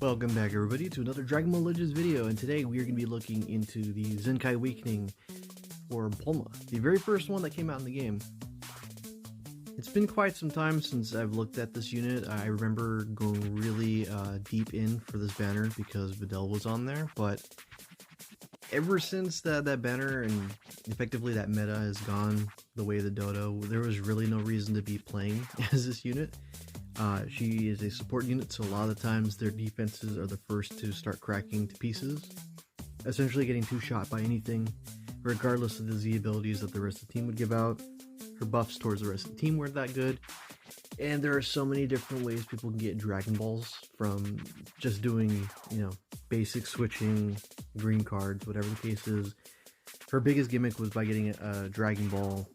Welcome back everybody to another Dragon Ball Legends video, and today we are going to be looking into the Zenkai Awakening for Bulma, the very first one that came out in the game. It's been quite some time since I've looked at this unit. I remember going really deep in for this banner because Videl was on there, but ever since that banner and effectively that meta has gone the way of the dodo, there was really no reason to be playing as this unit. She is a support unit, so a lot of the times their defenses are the first to start cracking to pieces, essentially getting two-shot by anything, regardless of the Z abilities that the rest of the team would give out. Her buffs towards the rest of the team weren't that good, and there are so many different ways people can get Dragon Balls, from just doing, basic switching, green cards, whatever the case is. Her biggest gimmick was by getting a Dragon Ball,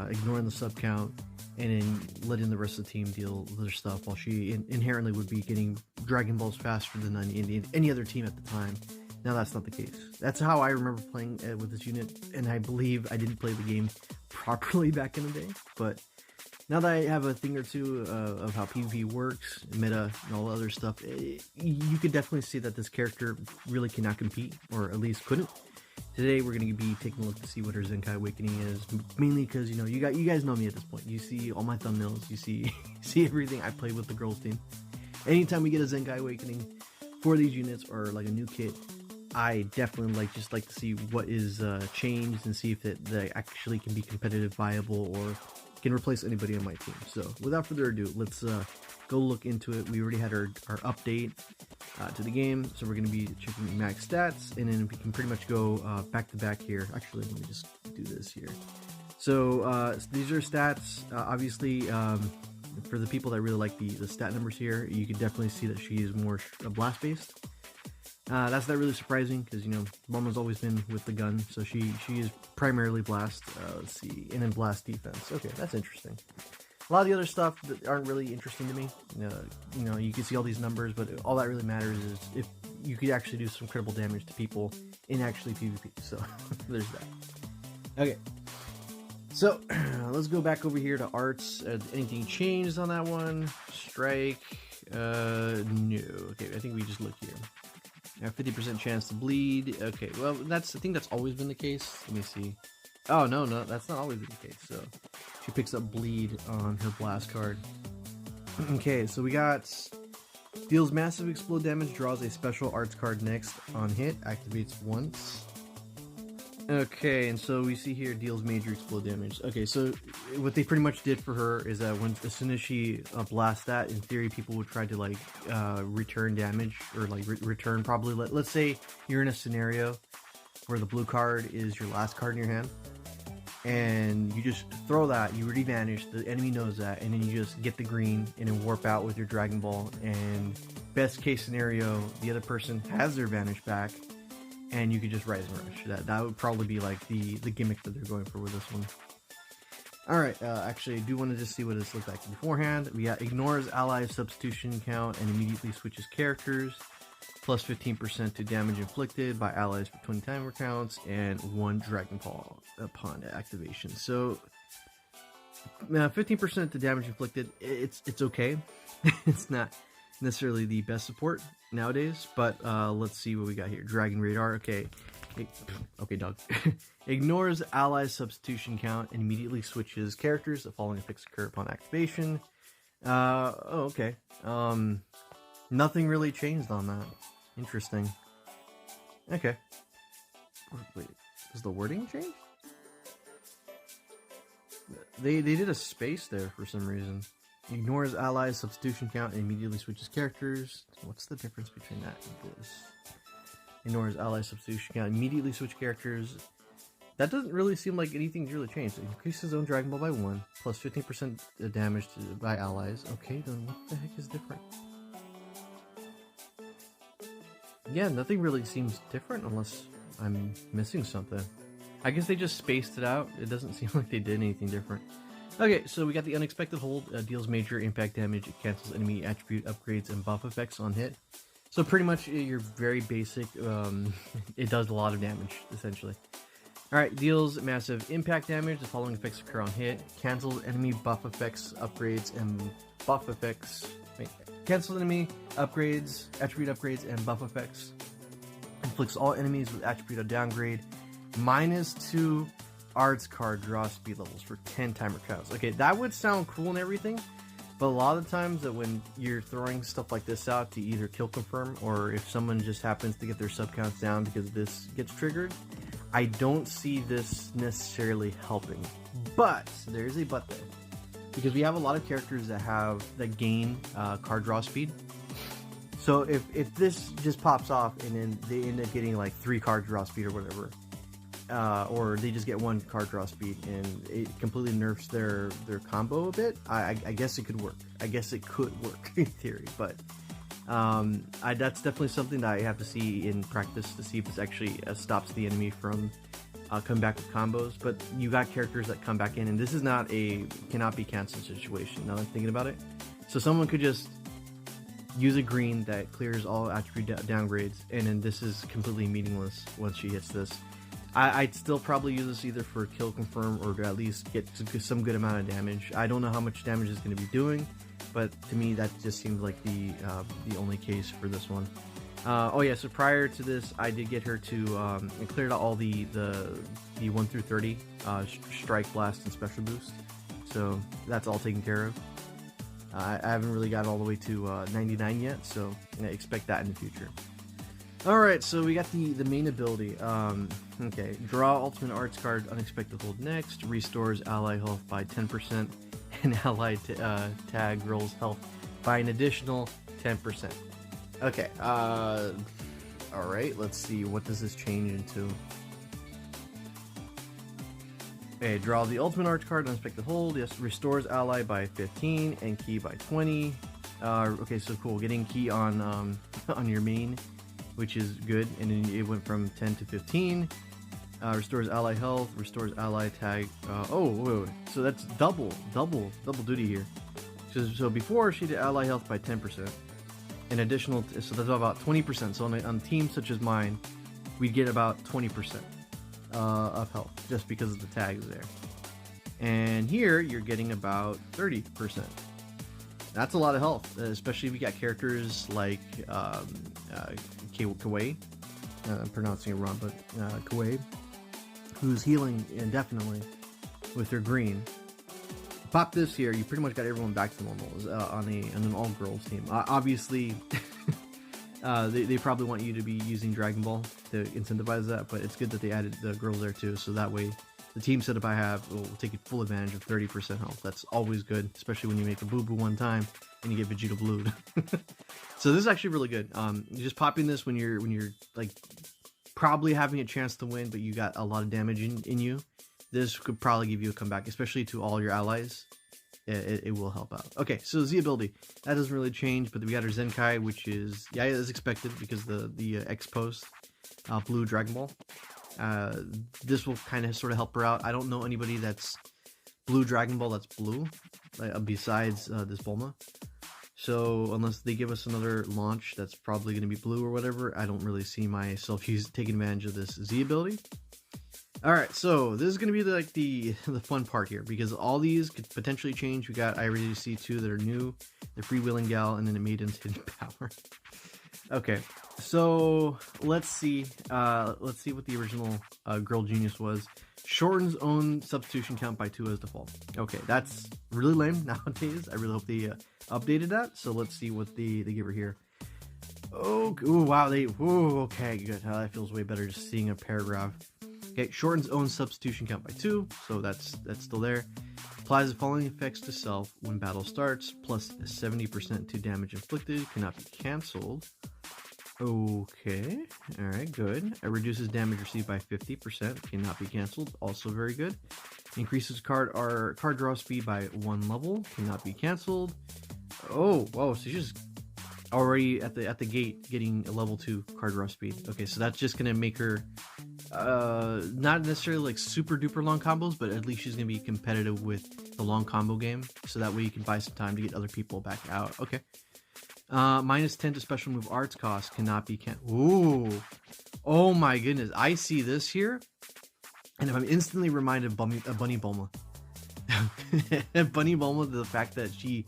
ignoring the sub count, and then letting the rest of the team deal their stuff, while she inherently would be getting Dragon Balls faster than any other team at the time. Now that's not the case. That's how I remember playing with this unit, and I believe I didn't play the game properly back in the day, but now that I have a thing or two of how PvP works, meta, and all the other stuff, you could definitely see that this character really cannot compete, or at least couldn't. Today we're going to be taking a look to see what her Zenkai Awakening is, mainly because, you guys know me at this point. You see all my thumbnails, you see everything. I play with the girls team. Anytime we get a Zenkai Awakening for these units, or like a new kit, I definitely just like to see what is changed and see if they actually can be competitive, viable, or can replace anybody on my team. So without further ado, let's go look into it. We already had our update to the game, so we're going to be checking max stats, and then we can pretty much go back to back here. Actually, let me just do this here. So these are stats. Obviously, for the people that really like the stat numbers here, you can definitely see that she is more blast based. That's not really surprising because, Bulma's always been with the gun, so she is primarily blast. Let's see, and then blast defense. Okay, that's interesting. A lot of the other stuff that aren't really interesting to me. You can see all these numbers, but all that really matters is if you could actually do some critical damage to people in actually PvP. So there's that. Okay, so let's go back over here to arts. Anything changed on that one? Strike? No. Okay, I think we just look here. 50% chance to bleed. Okay, well, I think that's always been the case. Let me see. Oh, no, that's not always been the case. So she picks up bleed on her blast card. Okay, so we got deals massive explode damage, draws a special arts card next on hit, activates once. Okay, and so we see here deals major explode damage. Okay, so what they pretty much did for her is that as soon as she blasts that, in theory, people would try to return damage, or return probably. Let's say you're in a scenario where the blue card is your last card in your hand, and you just throw that, you already vanish, the enemy knows that, and then you just get the green and then warp out with your Dragon Ball, and best case scenario, the other person has their vanish back, and you could just rise and rush. That would probably be like the gimmick that they're going for with this one. Alright, actually I do want to just see what this looked like beforehand. We got ignores ally substitution count and immediately switches characters, plus 15% to damage inflicted by allies for 20 timer counts, and 1 Dragon Ball upon activation. So 15% to damage inflicted, it's okay. It's not necessarily the best support nowadays, but let's see what we got here. Dragon Radar. Okay, dog. Ignores ally substitution count and immediately switches characters. The following effects occur upon activation. Okay. Nothing really changed on that. Interesting. Okay. Wait, does the wording change? They did a space there for some reason. Ignores allies substitution count and immediately switches characters. What's the difference between that and this? Ignores allies substitution count, immediately switch characters. That doesn't really seem like anything's really changed. It increases own Dragon Ball by 1, plus 15% damage by allies. Okay, then what the heck is different? Yeah, nothing really seems different unless I'm missing something. I guess they just spaced it out. It doesn't seem like they did anything different. Okay, so we got the unexpected hold, deals major impact damage, it cancels enemy attribute upgrades and buff effects on hit. So pretty much your very basic, it does a lot of damage, essentially. Alright, deals massive impact damage, the following effects occur on hit, cancels enemy buff effects, upgrades, and buff effects Wait. Cancels enemy upgrades, attribute upgrades, and buff effects. Inflicts all enemies with attribute downgrade. -2 arts card draw speed levels for 10 timer counts. Okay, that would sound cool and everything, but a lot of the times that when you're throwing stuff like this out to either kill confirm, or if someone just happens to get their sub counts down because this gets triggered, I don't see this necessarily helping. But there is a but there, because we have a lot of characters that gain card draw speed. So if this just pops off and then they end up getting like 3 card draw speed or whatever, or they just get 1 card draw speed and it completely nerfs their combo a bit, I guess it could work. I guess it could work in theory, but that's definitely something that I have to see in practice to see if this actually stops the enemy from coming back with combos. But you got characters that come back in, and this is not a cannot be canceled situation, now that I'm thinking about it. So someone could just use a green that clears all attribute downgrades, and then this is completely meaningless once she hits this. I'd still probably use this either for kill confirm or to at least get some good amount of damage. I don't know how much damage it's going to be doing, but to me that just seems like the only case for this one. Oh yeah, so prior to this, I did get her to I cleared out all the 1 through 30 strike, blast, and special boost. So that's all taken care of. I haven't really gotten all the way to 99 yet, so I expect that in the future. Alright, so we got the main ability. Okay, draw ultimate arts card, unexpected hold next, restores ally health by 10%, and ally tag rolls health by an additional 10%. Okay, alright, let's see, what does this change into? Okay, draw the ultimate arch card, unexpected hold. Yes, restores ally by 15 and key by 20. Okay, so cool. Getting key on on your main, which is good. And then it went from 10 to 15. Restores ally health. Restores ally tag. Oh, wait. So that's double duty here. So before she did ally health by 10%, an additional. So that's about 20%. So on teams such as mine, we get about 20%. Of health just because of the tags there, and here you're getting about 30%. That's a lot of health, especially if you got characters like Kawaii, I'm pronouncing it wrong, but Kawaii, who's healing indefinitely with her green. Pop this here, you pretty much got everyone back to normal on an all girls team. Obviously they probably want you to be using Dragon Ball to incentivize that, but it's good that they added the girls there too, so that way the team setup I have will take full advantage of 30% health. That's always good, especially when you make a boo-boo one time and you get Vegeta blued. So this is actually really good. You're just popping this when you're like probably having a chance to win, but you got a lot of damage in you. This could probably give you a comeback, especially to all your allies. It will help out. Okay, so Z ability, that doesn't really change, but we got our Zenkai, which is, yeah, as expected, because the X post blue Dragon Ball. This will kind of sort of help her out. I don't know anybody that's blue Dragon Ball that's blue, besides this Bulma. So unless they give us another launch that's probably going to be blue or whatever, I don't really see myself taking advantage of this Z ability. Alright, so this is going to be like the fun part here, because all these could potentially change. We got, I already see 2 that are new, the Freewheeling Gal, and then the Maiden's Hidden Power. Okay, so let's see what the original Girl Genius was. Shortens own substitution count by 2 as default. Okay, that's really lame nowadays. I really hope they updated that, so let's see what they give her here. Oh, ooh, wow, okay, good. That feels way better just seeing a paragraph. Okay, shortens own substitution count by 2, so that's still there. Applies the following effects to self when battle starts, plus 70% to damage inflicted, cannot be cancelled. Okay, alright, good. It reduces damage received by 50%, cannot be cancelled, also very good. Increases card draw speed by 1 level, cannot be cancelled. Oh, whoa, so she's just already at the gate getting a level 2 card draw speed. Okay, so that's just gonna make her not necessarily like super duper long combos, but at least she's gonna be competitive with the long combo game, so that way you can buy some time to get other people back out. Okay. Minus 10 to special move arts cost, cannot be Ooh, oh my goodness, I see this here and I'm instantly reminded of Bunny Bulma. Bunny Bulma, the fact that she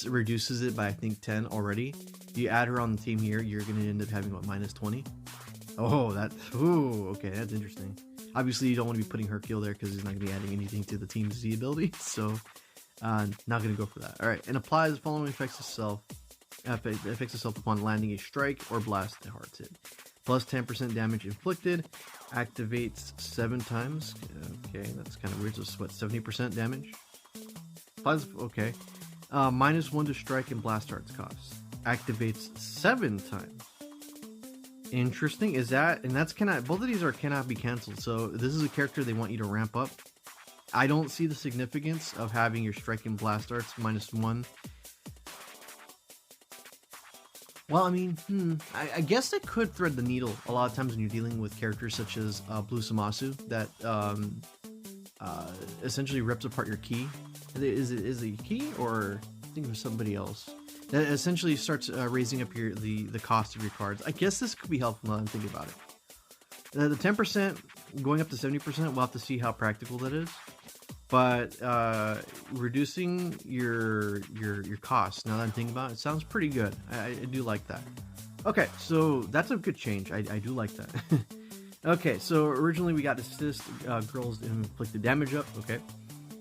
reduces it by I think 10 already. You add her on the team here, you're gonna end up having what, minus 20. Oh, okay, that's interesting. Obviously, you don't want to be putting Hercule there because he's not gonna be adding anything to the team's Z ability. So, not gonna go for that. All right, and applies the following effects itself. Affects itself upon landing a strike or blast a hard hit. Plus 10% damage inflicted. Activates 7 times. Okay, that's kind of weird. So what, 70% damage? Plus, okay. -1 to strike and blast arts cost. Activates 7 times. Interesting. Is that, and that's both of these cannot be canceled. So this is a character they want you to ramp up. I don't see the significance of having your strike and blast arts -1. Well, I mean, I guess it could thread the needle a lot of times when you're dealing with characters such as Blue Samasu that essentially rips apart your ki. Is it ki, or I think there's somebody else that essentially starts raising up the cost of your cards. I guess this could be helpful now that I'm thinking about it. The 10% going up to 70%, we'll have to see how practical that is. But reducing your costs, now that I'm thinking about it, sounds pretty good. I do like that. Okay, so that's a good change. I do like that. Okay, so originally we got assist girls inflicted damage up. Okay,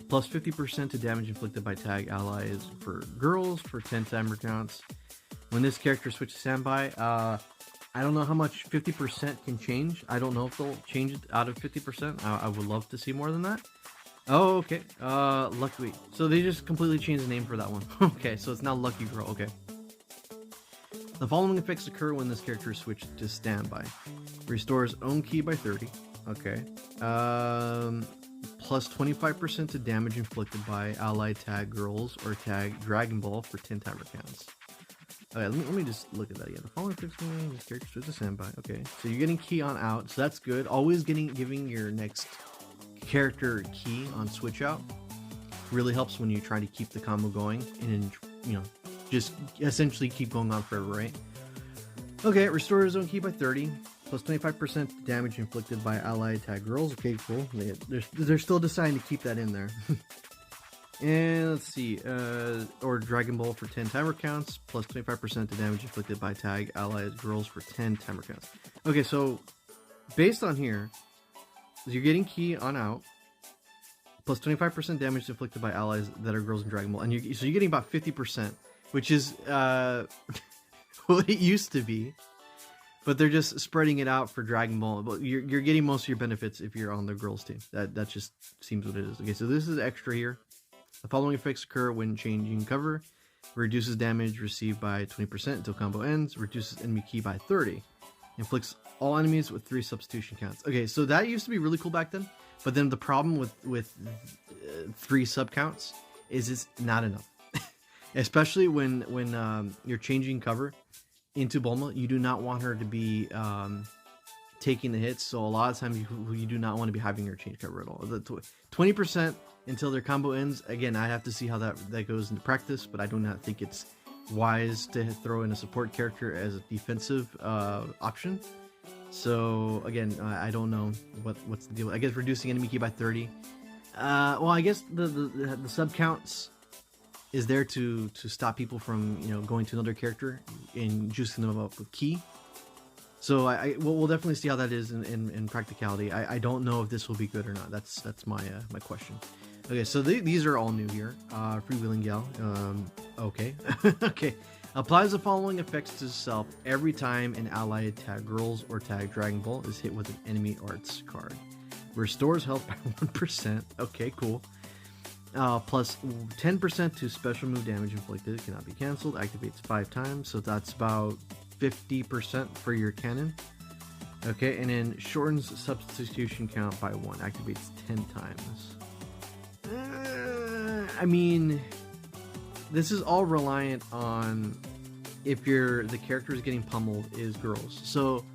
plus 50% to damage inflicted by tag allies for girls for 10 timer counts. When this character switches standby, I don't know how much 50% can change. I don't know if they'll change it out of 50%. I would love to see more than that. Oh, okay. Lucky. So they just completely changed the name for that one. Okay, so it's now Lucky Girl. Okay. The following effects occur when this character is switched to standby. Restores own ki by 30. Okay. Plus 25% to damage inflicted by allied tag girls or tag Dragon Ball for 10 timer counts. Okay, let me just look at that again. The following effects when this character switches to standby. Okay, so you're getting ki on out, so that's good. Always giving your next character key on switch out really helps when you try to keep the combo going and, you know, just essentially keep going on forever, right? Okay, restore his own ki by 30 plus 25% damage inflicted by allied tag girls. Okay, cool. They're still deciding to keep that in there. And let's see, or Dragon Ball for 10 timer counts plus 25% to damage inflicted by tag allied girls for 10 timer counts. Okay, so based on here, you're getting ki on out, plus 25% damage inflicted by allies that are girls in Dragon Ball, and so you're getting about 50%, which is what it used to be, but they're just spreading it out for Dragon Ball. But you're getting most of your benefits if you're on the girls team. That just seems what it is. Okay, so this is extra here. The following effects occur when changing cover. Reduces damage received by 20% until combo ends. Reduces enemy ki by 30. Inflicts all enemies with 3 substitution counts. Okay, so that used to be really cool back then, but then the problem with 3 sub counts is it's not enough. Especially when you're changing cover into Bulma, you do not want her to be taking the hits, so a lot of times you do not want to be having her change cover at all. The 20% until their combo ends, again, I have to see how that goes into practice, but I do not think it's wise to throw in a support character as a defensive option. So again, I don't know what's the deal. I guess reducing enemy ki by 30. Well, I guess the sub counts is there to stop people from, you know, going to another character and juicing them up with ki. So we'll definitely see how that is in practicality. I don't know if this will be good or not. That's my my question. Okay, so these are all new here. Freewheeling Gal. Okay. Okay. Applies the following effects to self every time an allied tag girls or tag Dragon Ball is hit with an enemy arts card. Restores health by 1%. Okay, cool. Plus 10% to special move damage inflicted. Cannot be cancelled. Activates 5 times. So that's about 50% for your cannon. Okay, and then shortens substitution count by 1. Activates 10 times. I mean, this is all reliant on if the character is getting pummeled is girls. So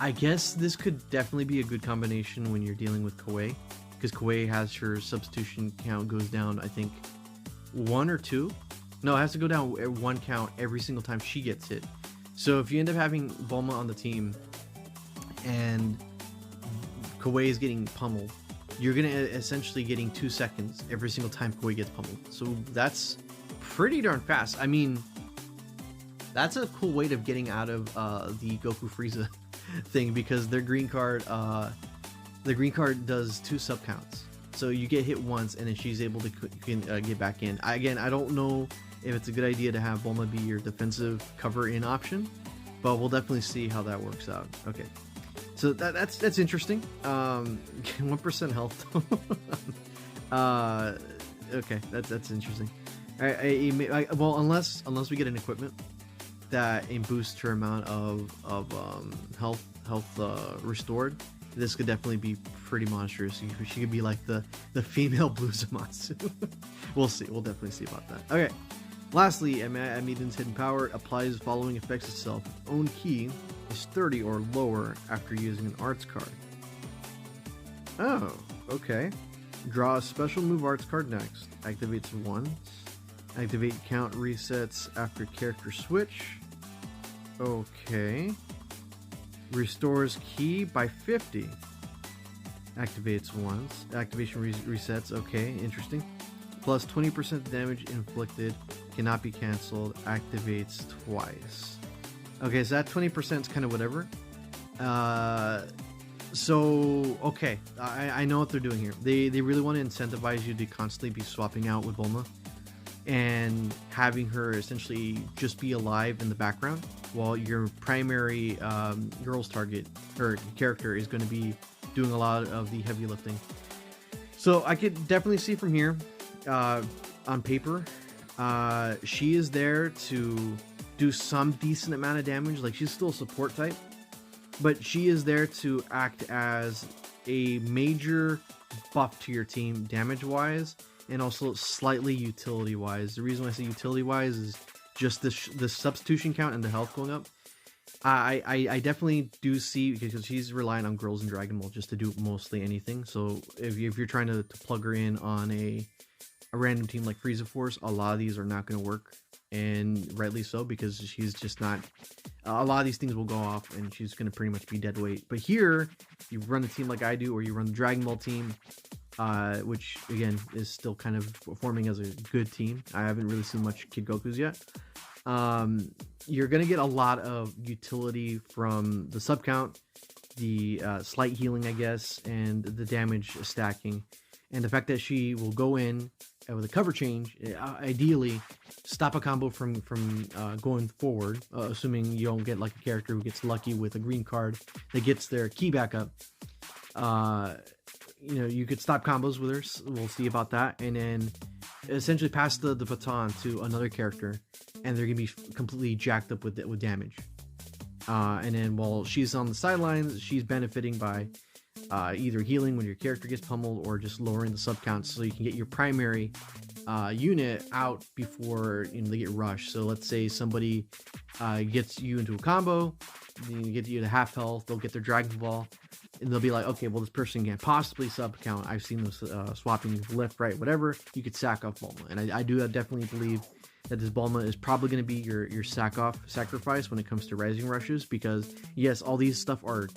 I guess this could definitely be a good combination when you're dealing with Koei, because Koei has her substitution count goes down, I think 1 or 2. No, it has to go down 1 count every single time she gets hit. So if you end up having Bulma on the team and Koei is getting pummeled, you're gonna essentially getting 2 seconds every single time Koei gets pummeled. So that's pretty darn fast. I mean, that's a cool way of getting out of the Goku Frieza thing, because their green card, the green card does 2 sub counts. So you get hit once, and then she's able to get back in. Again, I don't know if it's a good idea to have Bulma be your defensive cover in option, but we'll definitely see how that works out. Okay, so that's interesting. 1% health. Okay, that's interesting. Well, unless we get an equipment that boosts her amount of health restored, this could definitely be pretty monstrous. She could be like the female Blue Zamasu. We'll see. We'll definitely see about that. Okay. Lastly, Amiden's hidden power applies the following effects itself. Own key is 30 or lower after using an arts card. Oh, okay. Draw a special move arts card next. Activates once. Activate count resets after character switch. Okay. Restores key by 50. Activates once. Activation resets. Okay, interesting. Plus 20% damage inflicted. Cannot be cancelled. Activates twice. Okay, so that 20% is kind of whatever. So, okay. I know what they're doing here. They really want to incentivize you to constantly be swapping out with Bulma and having her essentially just be alive in the background while your primary girl's target or character is going to be doing a lot of the heavy lifting. So I could definitely see from here, on paper, she is there to do some decent amount of damage. Like, she's still a support type, but she is there to act as a major buff to your team damage wise, and also slightly utility wise. The reason why I say utility wise is just the substitution count and the health going up. I definitely do see, because she's relying on girls in Dragon Ball just to do mostly anything. So if you're trying to plug her in on a random team like Frieza Force, a lot of these are not going to work, and rightly so, because she's just not. A lot of these things will go off, and she's going to pretty much be dead weight. But here, you run a team like I do, or you run the Dragon Ball team, which again is still kind of forming as a good team. I haven't really seen much Kid Gokus yet. You're going to get a lot of utility from the sub count, the slight healing, I guess, and the damage stacking. And the fact that she will go in with a cover change, ideally stop a combo from going forward, assuming you don't get like a character who gets lucky with a green card that gets their key back up. You could stop combos with her. We'll see about that. And then essentially pass the baton to another character, and they're going to be completely jacked up with damage. And then while she's on the sidelines, she's benefiting by either healing when your character gets pummeled, or just lowering the sub count so you can get your primary unit out before they get rushed. So let's say somebody gets you into a combo, you get you to half health, they'll get their Dragon Ball, and they'll be like, okay, well, this person can possibly sub count. I've seen them swapping left, right, whatever. You could sack off Bulma, and I do definitely believe that this Bulma is probably going to be your sacrifice when it comes to rising rushes, because yes, all these stuff are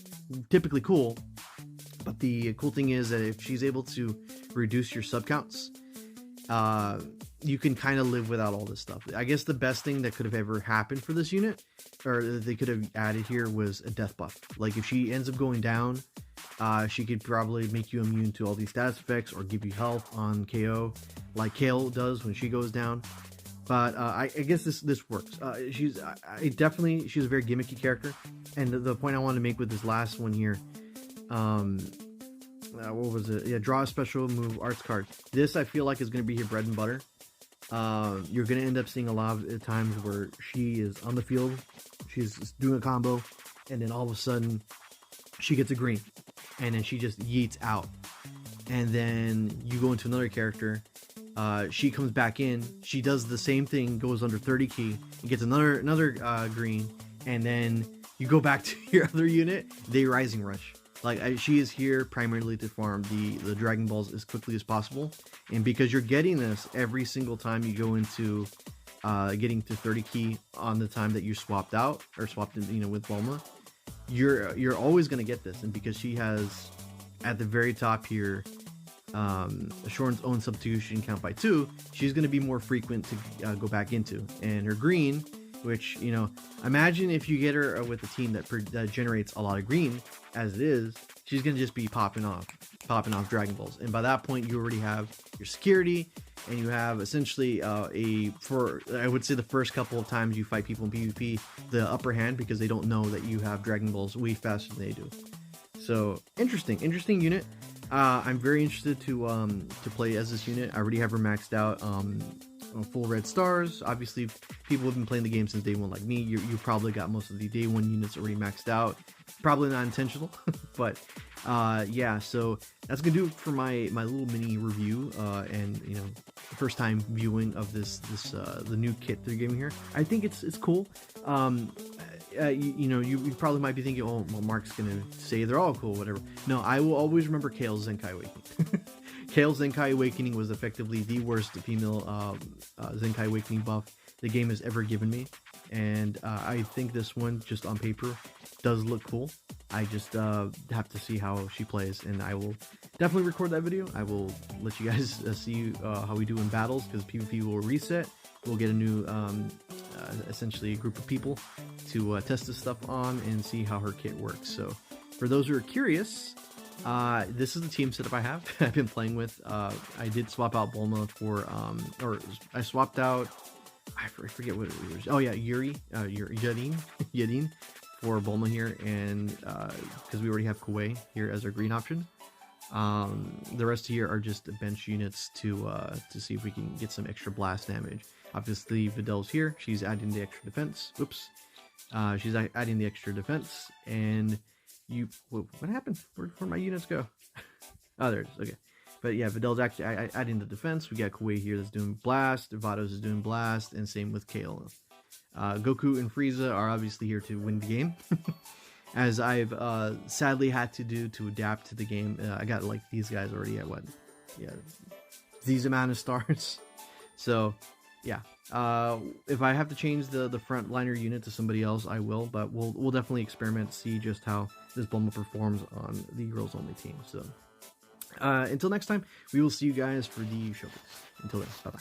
typically cool, but the cool thing is that if she's able to reduce your sub counts, you can kind of live without all this stuff. I guess the best thing that could have ever happened for this unit, or that they could have added here, was a death buff. Like, if she ends up going down, she could probably make you immune to all these status effects, or give you health on KO, like Kale does when she goes down. But I guess this works. She's a very gimmicky character, and the point I wanted to make with this last one here, what was it? Yeah, draw a special move arts card. This, I feel like, is going to be her bread and butter. You're going to end up seeing a lot of times where she is on the field, she's doing a combo, and then all of a sudden she gets a green, and then she just yeets out. And then you go into another character, she comes back in, she does the same thing, goes under 30 key, and gets another green, and then you go back to your other unit, they rising rush. Like, she is here primarily to farm the Dragon Balls as quickly as possible, and because you're getting this every single time you go into getting to 30 key on the time that you swapped out, or swapped in, with Bulma, you're always going to get this. And because she has, at the very top here, Shorn's own substitution count by 2, she's going to be more frequent to go back into. And her green, which, you know, imagine if you get her with a team that generates a lot of green, as it is, she's going to just be popping off Dragon Balls. And by that point, you already have your security, and you have essentially I would say the first couple of times you fight people in PvP, the upper hand, because they don't know that you have Dragon Balls way faster than they do. So interesting unit. I'm very interested to play as this unit. I already have her maxed out full red stars. Obviously, people have been playing the game since day one like me. You probably got most of the day one units already maxed out. Probably not intentional, but yeah, so that's gonna do it for my little mini review and, you know, first time viewing of the new kit they're giving here. I think it's cool. You know, you probably might be thinking, oh, well, Mark's gonna say they're all cool, whatever. No, I will always remember Kale's Zenkai Awakening. Kale's Zenkai Awakening was effectively the worst female Zenkai Awakening buff the game has ever given me, and I think this one, just on paper, does look cool. I just have to see how she plays, and I will definitely record that video. I will let you guys see how we do in battles, because PvP will reset. We'll get a new, essentially, a group of people to test this stuff on and see how her kit works. So, for those who are curious, this is the team setup I have. I've been playing with. I did swap out Bulma for, or I swapped out, I forget what it was. Oh yeah, Yadin for Bulma here, and because we already have Kuwei here as our green option. The rest here are just bench units to see if we can get some extra blast damage. Obviously, Vidal's here. She's adding the extra defense. Oops. She's adding the extra defense, and what happened? Where'd my units go? Oh, there it is. Okay. But yeah, Vidal's actually adding the defense. We got Kuwei here that's doing blast. Vados is doing blast, and same with Kale. Goku and Frieza are obviously here to win the game, as I've sadly had to do to adapt to the game. I got like these guys already at what? Yeah, these amount of stars. So yeah, if I have to change the frontliner unit to somebody else, I will. But we'll definitely experiment to see just how this Bulma performs on the girls only team. So until next time, we will see you guys for the showcase. Until then, bye bye.